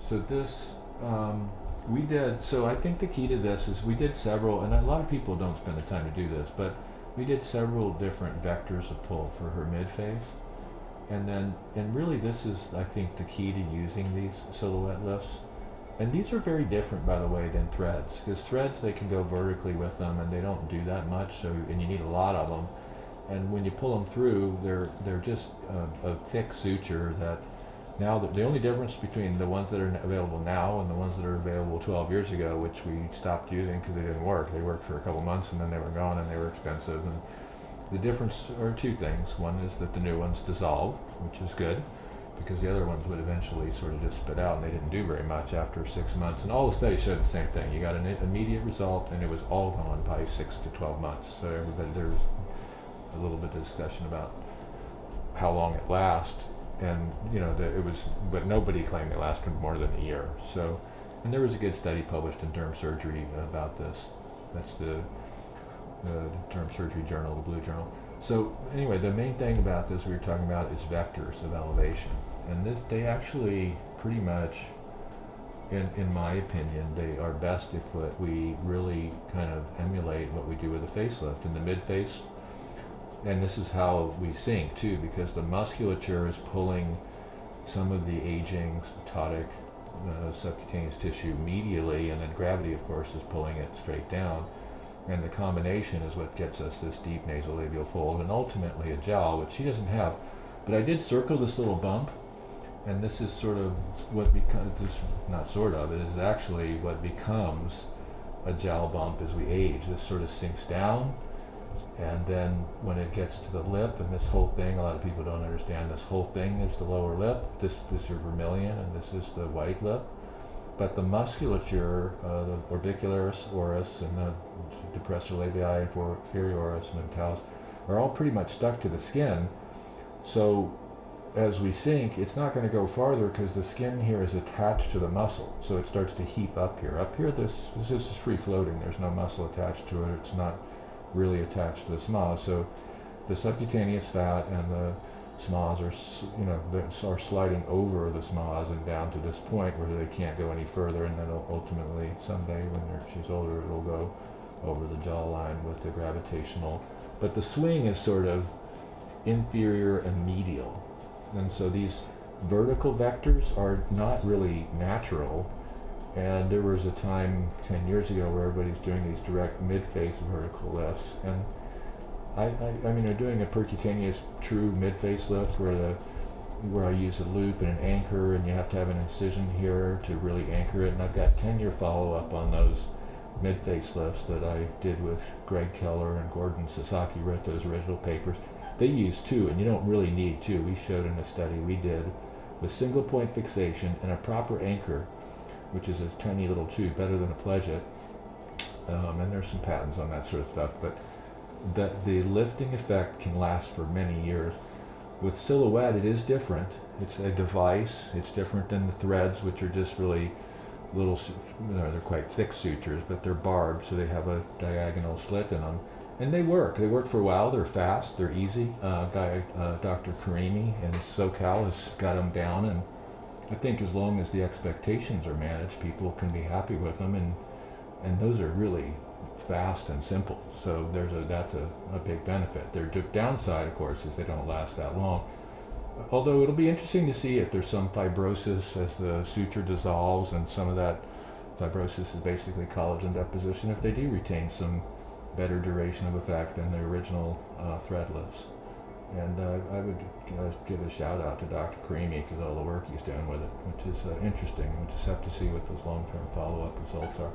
So this, we did, so I think the key to this is we did several, and a lot of people don't spend the time to do this, but we did several different vectors of pull for her mid-face. And then, and really this is, I think, the key to using these silhouette lifts. And these are very different, by the way, than threads, because threads, they can go vertically with them and they don't do that much, so, and you need a lot of them. And when you pull them through, they're just a thick suture that now the only difference between the ones that are available now and the ones that are available 12 years ago, which we stopped using because they didn't work. They worked for a couple months and then they were gone and they were expensive. And the difference are two things. One is that the new ones dissolve, which is good, because the other ones would eventually sort of just spit out and they didn't do very much after 6 months. And all the studies showed the same thing. You got an immediate result and it was all gone by 6 to 12 months. So everybody, there's a little bit of discussion about how long it lasts. And you know, it was, but nobody claimed it lasted more than a year. So, and there was a good study published in Derm Surgery about this. That's the Derm Surgery Journal, the Blue Journal. So anyway, the main thing about this we were talking about is vectors of elevation, and this, they actually pretty much, in my opinion, they are best if we really kind of emulate what we do with a facelift in the mid face. And this is how we sink too, because the musculature is pulling some of the aging ptotic subcutaneous tissue medially, and then gravity, of course, is pulling it straight down. And the combination is what gets us this deep nasolabial fold and ultimately a jowl, which she doesn't have. But I did circle this little bump, and this is sort of what becomes, not sort of, it is actually what becomes a jowl bump as we age. This sort of sinks down. And then when it gets to the lip, and this whole thing, a lot of people don't understand, this whole thing is the lower lip. This is your vermilion, and this is the white lip. But the musculature, the orbicularis oris and the depressor labii and inferior oris and mentalis are all pretty much stuck to the skin. So as we sink, it's not going to go farther because the skin here is attached to the muscle. So it starts to heap up here. Up here, this is free floating. There's no muscle attached to it. It's not really attached to the smas. So the subcutaneous fat and the smas are, you know, are sliding over the smas and down to this point where they can't go any further, and then ultimately someday when she's older it'll go over the jawline with the gravitational. But the swing is sort of inferior and medial, and so these vertical vectors are not really natural. And there was a time 10 years ago where everybody was doing these direct mid-face vertical lifts, and I mean, they're doing a percutaneous true mid-face lift where I use a loop and an anchor, and you have to have an incision here to really anchor it. And I've got 10-year follow-up on those mid-face lifts that I did with Greg Keller and Gordon Sasaki, wrote those original papers. They use two, and you don't really need two. We showed in a study we did with single point fixation and a proper anchor, which is a tiny little tube, better than a pledget. And there's some patents on that sort of stuff, but the lifting effect can last for many years. With silhouette, it is different. It's a device. It's different than the threads, which are just really little, you know, they're quite thick sutures, but they're barbed, so they have a diagonal slit in them. And they work. They work for a while. They're fast. They're easy. Dr. Karimi in SoCal has got them down, and I think as long as the expectations are managed, people can be happy with them, and those are really fast and simple. So that's a big benefit. Their downside, of course, is they don't last that long. Although it'll be interesting to see if there's some fibrosis as the suture dissolves, and some of that fibrosis is basically collagen deposition, if they do retain some better duration of effect than the original thread lifts. And I would give a shout out to Dr. Karimi because all the work he's doing with it, which is interesting. We'll just have to see what those long-term follow-up results are.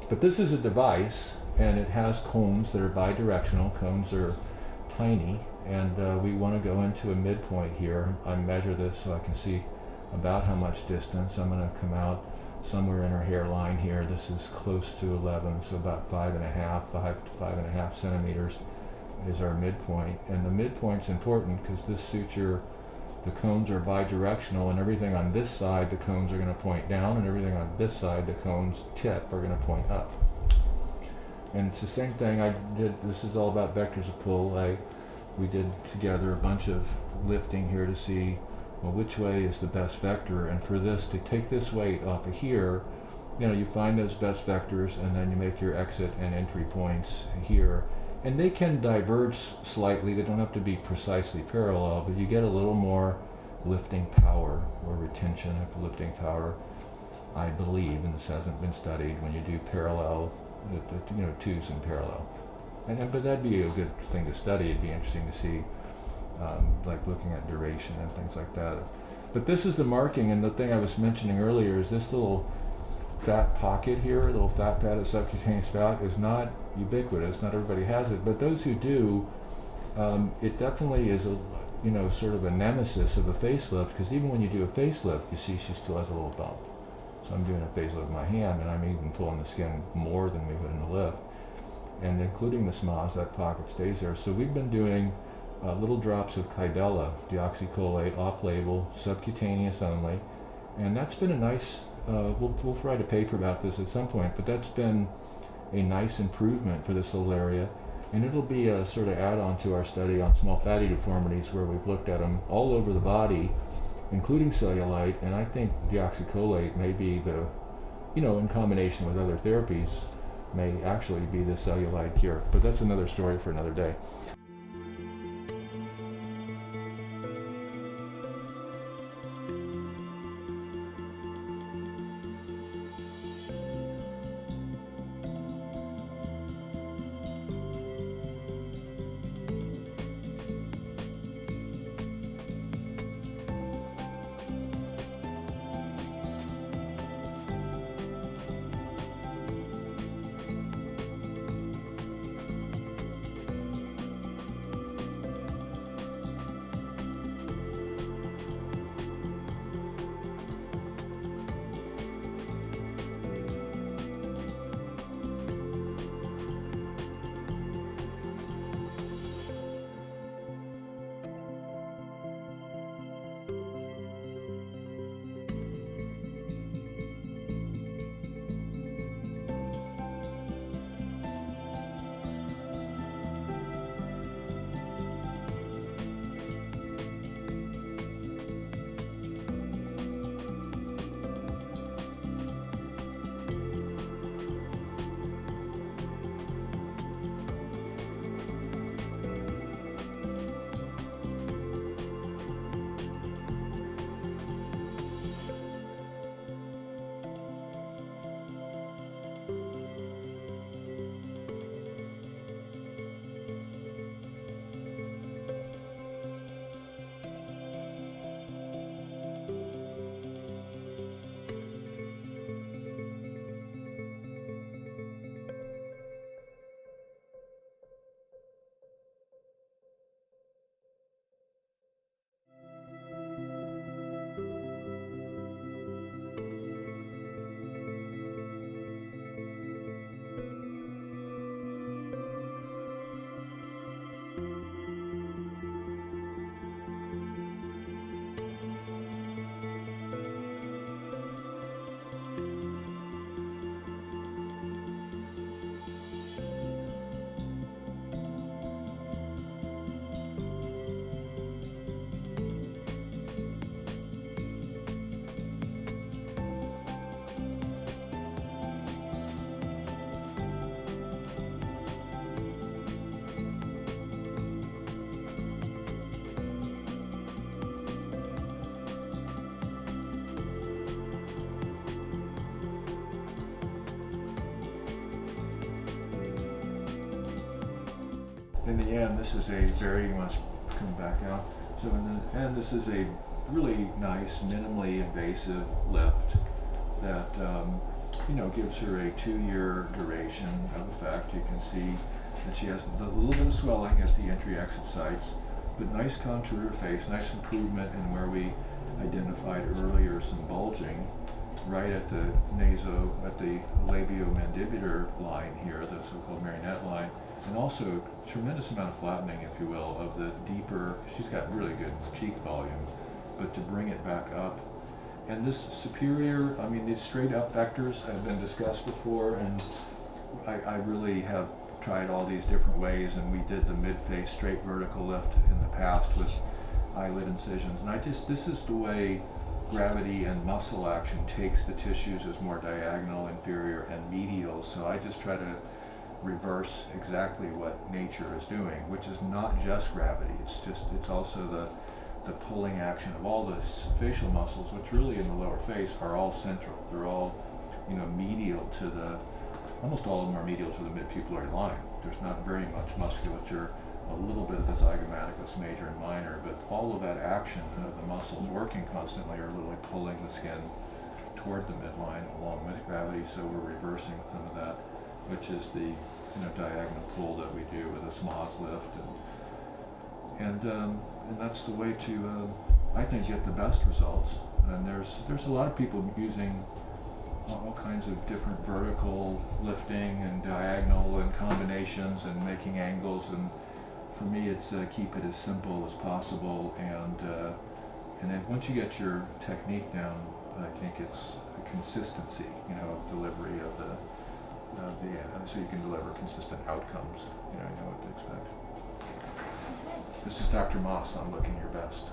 But this is a device, and it has cones that are bidirectional. Cones are tiny, and we want to go into a midpoint here. I measure this so I can see about how much distance. I'm going to come out somewhere in her hairline here. This is close to 11, so about 5 to 5.5 centimeters is our midpoint. And the midpoint's important because this suture, the cones are bidirectional, and everything on this side the cones are going to point down, and everything on this side the cones tip are going to point up. And it's the same thing I did. This is all about vectors of pull. We did together a bunch of lifting here to see well, which way is the best vector? And for this, to take this weight off of here, you find those best vectors, and then you make your exit and entry points here. And they can diverge slightly. They don't have to be precisely parallel, but you get a little more lifting power or retention of lifting power, I believe, and this hasn't been studied, when you do parallel, twos in parallel. But that'd be a good thing to study. It'd be interesting to see, like looking at duration and things like that. But this is the marking, and the thing I was mentioning earlier is this little fat pocket here, little fat pad of subcutaneous fat, is not ubiquitous. Not everybody has it, but those who do, it definitely is a sort of a nemesis of a facelift, because even when you do a facelift, you see she still has a little bump. So I'm doing a facelift with my hand, and I'm even pulling the skin more than we would in a lift. And including the Maas, that pocket stays there. So we've been doing little drops of Kybella, deoxycholate, off-label, subcutaneous only, and that's been a nice, we'll write a paper about this at some point, but that's been a nice improvement for this little area. And it'll be a sort of add-on to our study on small fatty deformities, where we've looked at them all over the body, including cellulite, and I think deoxycholate may be the, in combination with other therapies, may actually be the cellulite cure. But that's another story for another day. In the end, this is a very much come back out. So in the end, this is a really nice, minimally invasive lift that gives her a 2-year duration of effect. You can see that she has a little bit of swelling at the entry-exit sites, but nice contour of face, nice improvement in where we identified earlier some bulging right at the labiomandibular line here, the so-called marionette line, and also tremendous amount of flattening, if you will, of the deeper, she's got really good cheek volume, but to bring it back up. And this superior, these straight up vectors have been discussed before, and I really have tried all these different ways, and we did the mid-face straight vertical lift in the past with eyelid incisions. And this is the way gravity and muscle action takes the tissues as more diagonal, inferior, and medial. So I just try to reverse exactly what nature is doing, which is not just gravity. It's also the pulling action of all the facial muscles, which really in the lower face are all central. They're all, medial to almost all of them are medial to the mid-pupillary line. There's not very much musculature, a little bit of the zygomaticus major and minor, but all of that action of the muscles working constantly are literally pulling the skin toward the midline along with gravity. So we're reversing some of that, which is the diagonal pull that we do with a Maas lift, and that's the way to I think get the best results. And there's a lot of people using all kinds of different vertical lifting and diagonal and combinations and making angles, and for me it's keep it as simple as possible, and then once you get your technique down, I think it's the consistency of delivery of the so you can deliver consistent outcomes. You know what to expect. This is Dr. Maas on Looking Your Best.